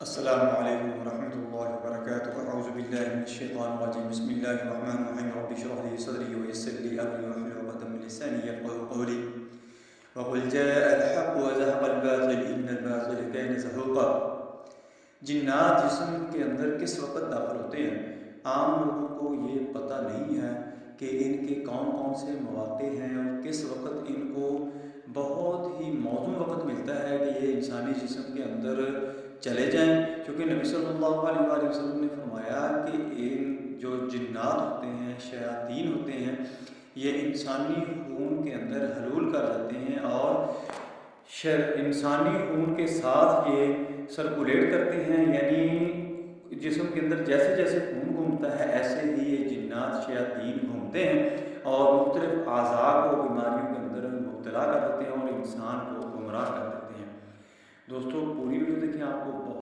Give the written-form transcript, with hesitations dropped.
السلام علیکم ورحمۃ اللہ وبرکاتہ اعوذ باللہ من الشیطان الرجیم بسم اللہ الرحمن الرحیم رب اشرح لي صدری ویسر لي امری واحلل عقدۃ من لسانی یفقهوا قولی وقل جاء الحق وزهق الباطل ان الباطل كان زهوقا۔ جنات جسم کے اندر کس وقت داخل ہوتے ہیں؟ عام لوگوں کو یہ پتہ نہیں ہے کہ ان کے کون کون سے مواقع ہیں اور کس وقت ان کو بہت ہی موزوں وقت ملتا ہے کہ یہ انسانی جسم کے اندر چلے جائیں، کیونکہ نبی صلی اللہ علیہ وآلہ وسلم نے فرمایا کہ ان جو جنات ہوتے ہیں، شیاطین ہوتے ہیں، یہ انسانی خون کے اندر حلول کر جاتے ہیں اور انسانی خون کے ساتھ یہ سرکولیٹ کرتے ہیں، یعنی جسم کے اندر جیسے جیسے خون گھومتا ہے ایسے ہی یہ جنات شیاطین گھومتے ہیں اور مختلف اعضاء کو بیماریوں کے اندر مبتلا کر دیتے ہیں اور انسان کو گمراہ کر دیتے ہیں۔ دوستو پوری ویڈیو دیکھیں، آپ کو